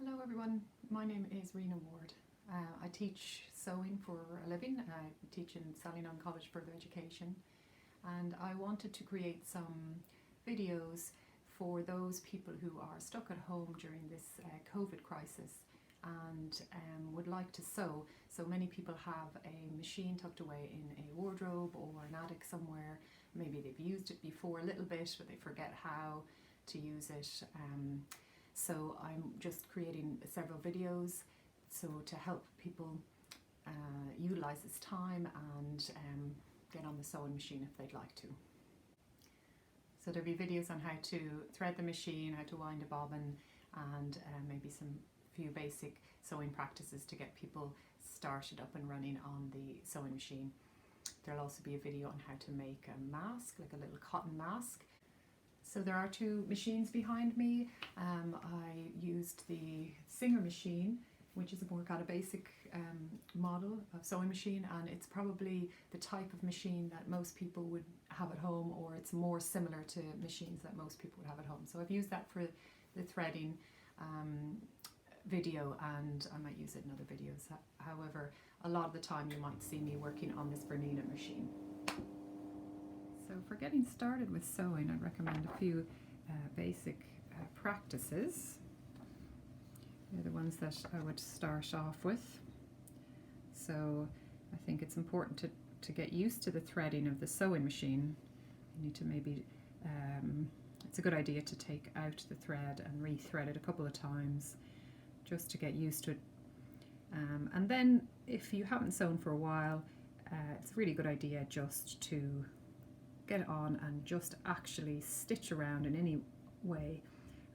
Hello everyone, my name is Rena Ward. I teach sewing for a living. I teach in Sallynon College Further Education, and I wanted to create some videos for those people who are stuck at home during this COVID crisis and would like to sew. So many people have a machine tucked away in a wardrobe or an attic somewhere. Maybe they've used it before a little bit, but they forget how to use it. So I'm just creating several videos to help people utilize this time and get on the sewing machine if they'd like to. So there'll be videos on how to thread the machine, how to wind a bobbin, and maybe some few basic sewing practices to get people started up and running on the sewing machine. There'll also be a video on how to make a mask, like a little cotton mask. So there are two machines behind me. I used the Singer machine, which is a more kind of basic model of sewing machine, and it's probably the type of machine that most people would have at home, or it's more similar to machines that most people would have at home. So I've used that for the threading video, and I might use it in other videos. However, a lot of the time you might see me working on this Bernina machine. So for getting started with sewing, I'd recommend a few basic practices. They're the ones that I would start off with. So I think it's important to get used to the threading of the sewing machine. You need to maybe, it's a good idea to take out the thread and re-thread it a couple of times just to get used to it. And then if you haven't sewn for a while, it's a really good idea just to get on and just actually stitch around in any way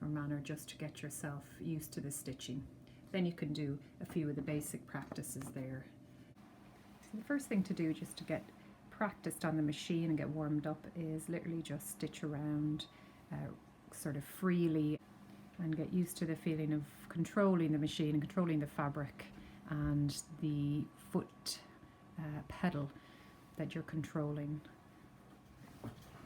or manner just to get yourself used to the stitching. Then you can do a few of the basic practices there. So the first thing to do just to get practiced on the machine and get warmed up is literally just stitch around sort of freely and get used to the feeling of controlling the machine and controlling the fabric and the foot pedal that you're controlling.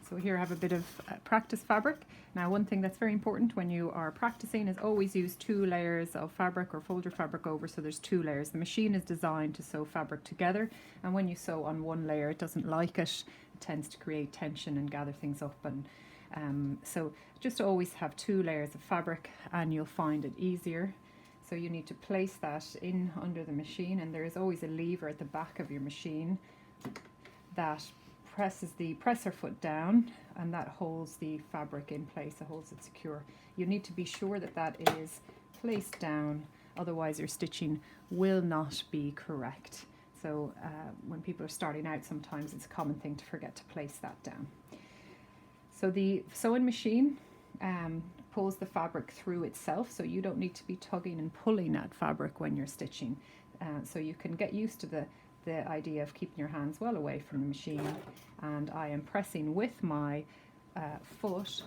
So here I have a bit of practice fabric. Now, one thing that's very important when you are practicing is always use 2 layers of fabric or fold your fabric over, so there's 2 layers. The machine is designed to sew fabric together, and when you sew on one layer it doesn't like it. It tends to create tension and gather things up, and so just always have 2 layers of fabric and you'll find it easier. So you need to place that in under the machine, and there is always a lever at the back of your machine that presses the presser foot down, and that holds the fabric in place, it holds it secure. You need to be sure that that is placed down, otherwise your stitching will not be correct. So when people are starting out, sometimes it's a common thing to forget to place that down. So the sewing machine pulls the fabric through itself, so you don't need to be tugging and pulling at fabric when you're stitching. So you can get used to the idea of keeping your hands well away from the machine, and I am pressing with my foot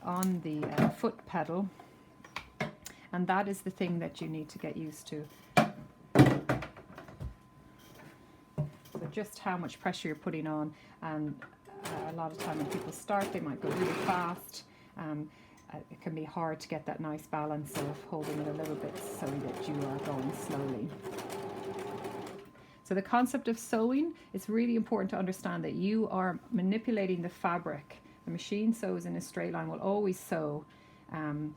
on the foot pedal, and that is the thing that you need to get used to. So just how much pressure you're putting on, and a lot of time when people start they might go really fast. It can be hard to get that nice balance of holding it a little bit so that you are going slowly. So the concept of sewing, it's really important to understand that you are manipulating the fabric. The machine sews in a straight line, will always sew and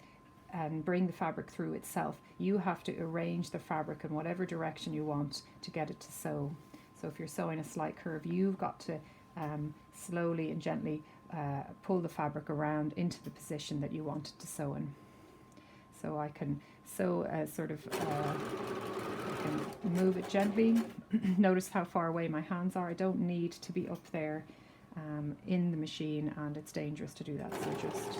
bring the fabric through itself. You have to arrange the fabric in whatever direction you want to get it to sew. So if you're sewing a slight curve, you've got to slowly and gently pull the fabric around into the position that you want it to sew in. So I can sew a sort of move it gently. Notice how far away my hands are. I don't need to be up there in the machine, and it's dangerous to do that, so just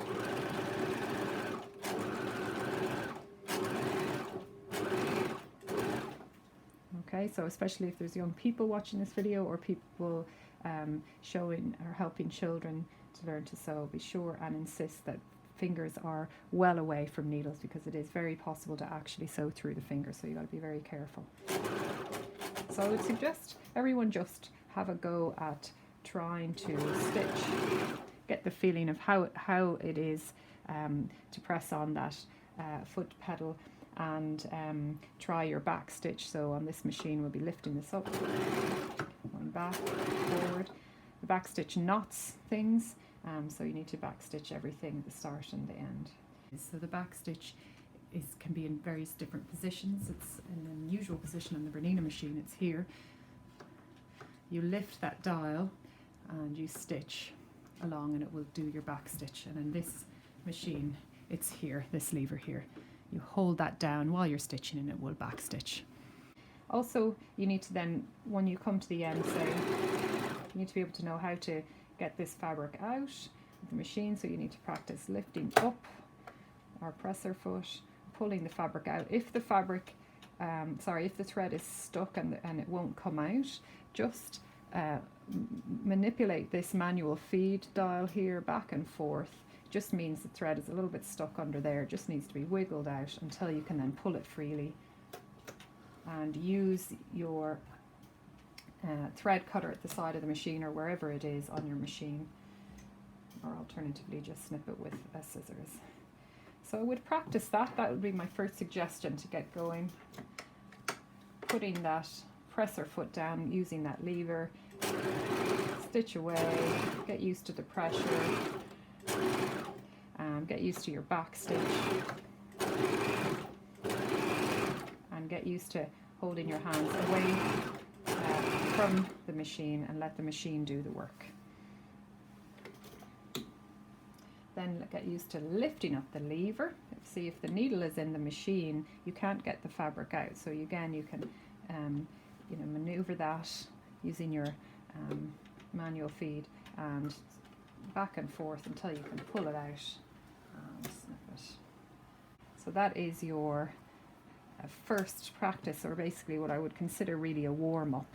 okay. So especially if there's young people watching this video, or people showing or helping children to learn to sew, be sure and insist that fingers are well away from needles, because it is very possible to actually sew through the fingers, so you got to be very careful. So I would suggest everyone just have a go at trying to stitch, get the feeling of how it is to press on that foot pedal and try your back stitch. So on this machine we'll be lifting this up, going back, forward. The back stitch knots things, so you need to back stitch everything at the start and the end. So the back stitch can be in various different positions. It's in an unusual position on the Bernina machine, it's here. You lift that dial and you stitch along and it will do your back stitch. And in this machine, it's here, this lever here. You hold that down while you're stitching and it will back stitch. Also, you need to then, when you come to the end, say, you need to be able to know how to get this fabric out of the machine. So you need to practice lifting up our presser foot, pulling the fabric out. If the fabric, if the thread is stuck and it won't come out, just manipulate this manual feed dial here back and forth. Just means the thread is a little bit stuck under there. It just needs to be wiggled out until you can then pull it freely. And use your thread cutter at the side of the machine or wherever it is on your machine, or alternatively just snip it with a scissors. So I would practice that. That would be my first suggestion to get going. Putting that presser foot down, using that lever, stitch away, get used to the pressure, get used to your back stitch, and get used to holding your hands away from the machine and let the machine do the work. Then get used to lifting up the lever. See, if the needle is in the machine, you can't get the fabric out. So again, you can maneuver that using your manual feed and back and forth until you can pull it out and snip it. So that is your first practice, or basically what I would consider really a warm-up.